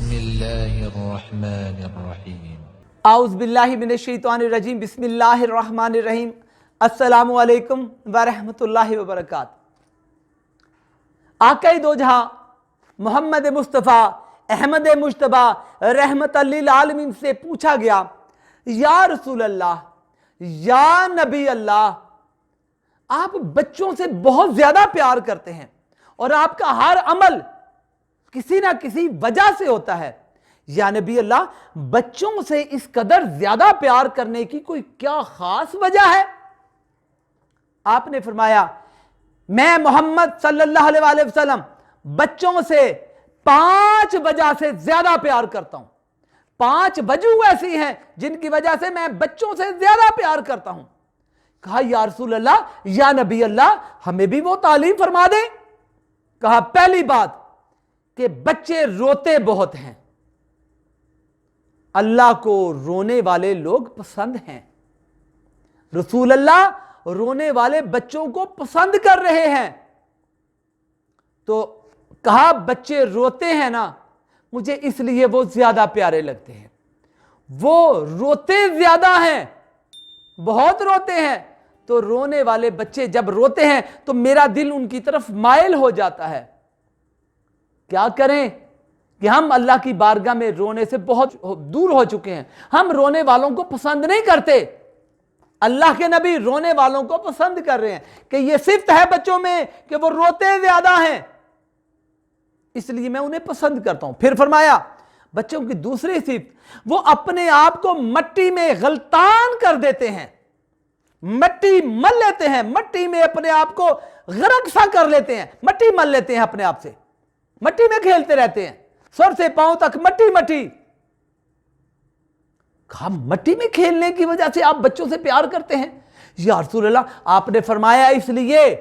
बिस्मिल्लाहिर्रहमानिर्रहीम। आउज़ु बिल्लाहि मिनश्शैतानिर्रजीम। बिस्मिल्लाहिर्रहमानिर्रहीम। अस्सलामु अलैकुम व रहमतुल्लाहि व बरकातुहू। आक़ाए दो जहां मोहम्मद मुस्तफ़ा अहमद मुज्तबा रहमतल लिल आलमीन से पूछा गया, या रसूल अल्लाह, या नबी अल्लाह, आप बच्चों से बहुत ज्यादा प्यार करते हैं और आपका हर अमल किसी ना किसी वजह से होता है। या नबी अल्लाह, बच्चों से इस कदर ज्यादा प्यार करने की कोई क्या खास वजह है? आपने फरमाया, मैं मोहम्मद सल्लल्लाहु अलैहि वसल्लम बच्चों से 5 वजह से ज्यादा प्यार करता हूं। 5 वजह ऐसी हैं जिनकी वजह से मैं बच्चों से ज्यादा प्यार करता हूं। कहा, या रसूल अल्लाह, या नबी अल्लाह, हमें भी वो तालीम फरमा दे। कहा, पहली बात कि बच्चे रोते बहुत हैं। अल्लाह को रोने वाले लोग पसंद हैं। रसूल अल्लाह रोने वाले बच्चों को पसंद कर रहे हैं। तो कहा, बच्चे रोते हैं ना, मुझे इसलिए वो ज्यादा प्यारे लगते हैं। वो रोते ज्यादा हैं, बहुत रोते हैं। तो रोने वाले बच्चे जब रोते हैं तो मेरा दिल उनकी तरफ माइल हो जाता है। क्या करें कि हम अल्लाह की बारगाह में रोने से बहुत दूर हो चुके हैं। हम रोने वालों को पसंद नहीं करते। अल्लाह के नबी रोने वालों को पसंद कर रहे हैं कि ये सिफ्त है बच्चों में कि वो रोते ज्यादा हैं, इसलिए मैं उन्हें पसंद करता हूं। फिर फरमाया, बच्चों की दूसरी सिफ्त, वो अपने आप को मट्टी में गलतान कर देते हैं, मट्टी मल लेते हैं, मट्टी में अपने आप को गरक सा कर लेते हैं, मट्टी मल लेते हैं अपने आप से, मट्टी में खेलते रहते हैं, सर से पांव तक मट्टी मट्टी। कहा, मट्टी में खेलने की वजह से आप बच्चों से प्यार करते हैं? या रसूल अल्लाह, आपने फरमाया इसलिए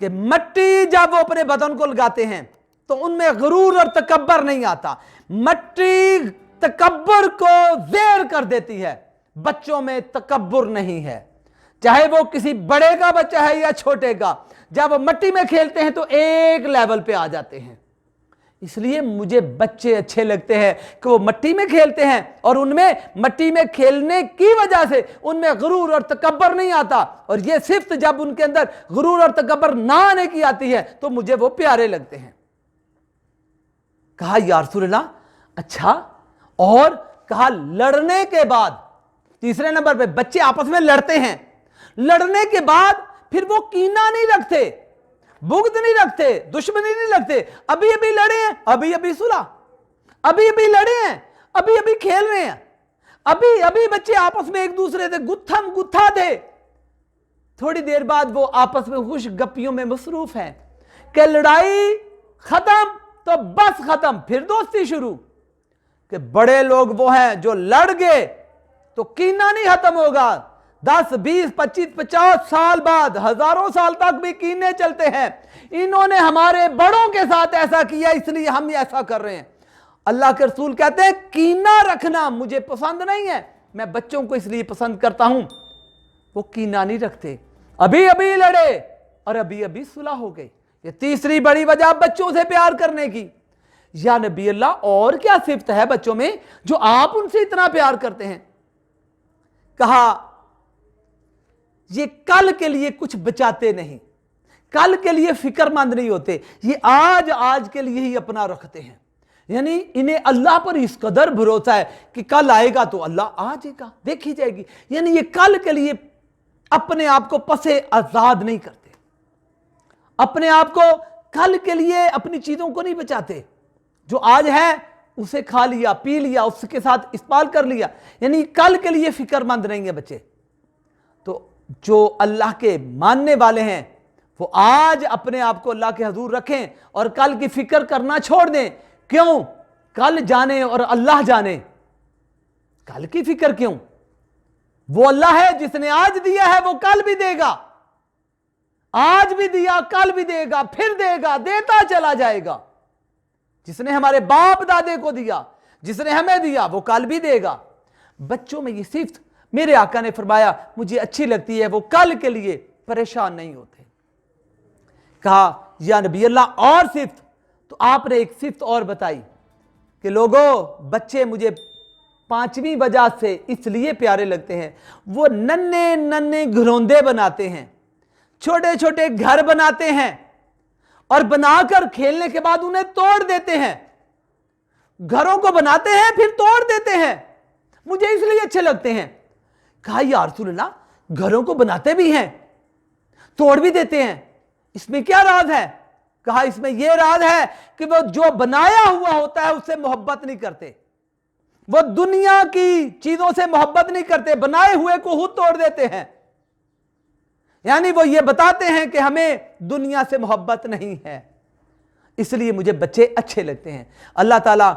कि मट्टी जब वो अपने बदन को लगाते हैं तो उनमें गुरूर और तकब्बर नहीं आता। मट्टी तकब्बर को ज़ेर कर देती है, बच्चों में तकब्बर नहीं है। चाहे वो किसी बड़े का बच्चा है या छोटे का, जब वो मट्टी में खेलते हैं तो एक लेवल पे आ जाते हैं। इसलिए मुझे बच्चे अच्छे लगते हैं कि वो मट्टी में खेलते हैं और उनमें मट्टी में खेलने की वजह से उनमें गुरूर और तकब्बर नहीं आता। और ये सिफ्त जब उनके अंदर गुरूर और तकब्बर ना आने की आती है तो मुझे वो प्यारे लगते हैं। कहा, या रसूल अल्लाह, अच्छा, और कहा, लड़ने के बाद, तीसरे नंबर पे बच्चे आपस में लड़ते हैं, लड़ने के बाद फिर वो कीना नहीं रखते, बुग़्ज़ नहीं रखते, दुश्मनी नहीं रखते। अभी अभी लड़े हैं, अभी अभी सुलह, अभी अभी लड़े हैं, अभी अभी खेल रहे हैं, अभी अभी बच्चे आपस में एक दूसरे से गुत्थम गुत्था थे, थोड़ी देर बाद वो आपस में खुश गप्पियों में मसरूफ हैं कि लड़ाई खत्म तो बस खत्म, फिर दोस्ती शुरू। कि बड़े लोग वो हैं जो लड़ गए तो कीना नहीं खत्म होगा, 10, 20, 25, 50 साल बाद, हजारों साल तक भी कीने चलते हैं। इन्होंने हमारे बड़ों के साथ ऐसा किया इसलिए हम ऐसा कर रहे हैं। अल्लाह के रसूल कहते हैं, कीना रखना मुझे पसंद नहीं है, मैं बच्चों को इसलिए पसंद करता हूं, वो कीना नहीं रखते, अभी अभी लड़े और अभी अभी सुलह हो गई। ये तीसरी बड़ी वजह बच्चों से प्यार करने की। या नबी अल्लाह, और क्या सिफ्त है बच्चों में जो आप उनसे इतना प्यार करते हैं? कहा, ये कल के लिए कुछ बचाते नहीं, कल के लिए फिक्रमंद नहीं होते, ये आज के लिए ही अपना रखते हैं। यानी इन्हें अल्लाह पर इस कदर भरोसा है कि कल आएगा तो अल्लाह आ जाएगा, देखी जाएगी। यानी ये कल के लिए अपने आप को पसे आजाद नहीं करते, अपने आप को कल के लिए अपनी चीजों को नहीं बचाते। जो आज है उसे खा लिया, पी लिया, उसके साथ इस्तेमाल कर लिया, यानी कल के लिए फिक्रमंद नहीं है बच्चे। तो जो अल्लाह के मानने वाले हैं वो आज अपने आप को अल्लाह के हजूर रखें और कल की फिक्र करना छोड़ दें। क्यों? कल जाने और अल्लाह जाने, कल की फिक्र क्यों? वो अल्लाह है जिसने आज दिया है, वो कल भी देगा, आज भी दिया, कल भी देगा, फिर देगा, देता चला जाएगा। जिसने हमारे बाप दादे को दिया, जिसने हमें दिया, वो कल भी देगा। बच्चों में ये सिफ्त मेरे आका ने फरमाया मुझे अच्छी लगती है, वो कल के लिए परेशान नहीं होते। कहा, या नबी अल्लाह, और सिफ्त? तो आपने एक सिफ्त और बताई کہ لوگوں بچے مجھے پانچویں وجہ سے اس لیے پیارے لگتے ہیں، وہ ننھے ننھے گھروندے بناتے ہیں، چھوٹے چھوٹے گھر بناتے ہیں اور بنا کر کھیلنے کے بعد انہیں توڑ دیتے ہیں، گھروں کو بناتے ہیں پھر توڑ دیتے ہیں، مجھے اس لیے اچھے لگتے ہیں۔ کہا یا رسول اللہ گھروں کو بناتے بھی ہیں توڑ بھی دیتے ہیں، اس میں کیا راز ہے؟ کہا اس میں یہ راز ہے کہ وہ جو بنایا ہوا ہوتا ہے اس سے محبت نہیں کرتے، وہ دنیا کی چیزوں سے محبت نہیں کرتے، بنائے ہوئے کو خود توڑ دیتے ہیں، یعنی وہ یہ بتاتے ہیں کہ ہمیں دنیا سے محبت نہیں ہے، اس لیے مجھے بچے اچھے لگتے ہیں۔ اللہ تعالیٰ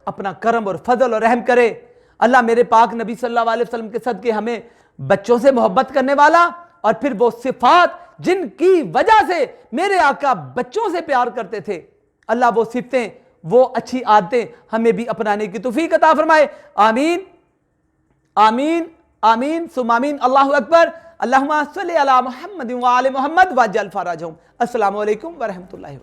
اپنا کرم اور فضل اور رحم کرے، اللہ میرے پاک نبی صلی اللہ علیہ وسلم کے صدقے ہمیں بچوں سے محبت کرنے والا اور پھر وہ صفات جن کی وجہ سے میرے آقا بچوں سے پیار کرتے تھے، اللہ وہ صفتیں وہ اچھی عادتیں ہمیں بھی اپنانے کی توفیق عطا فرمائے۔ آمین آمین آمین ثم آمین۔ اللہ اکبر۔ اللہم صلی علی محمد وآل محمد وعجل فرجہم۔ السلام علیکم ورحمۃ اللہ وبرکاتہ۔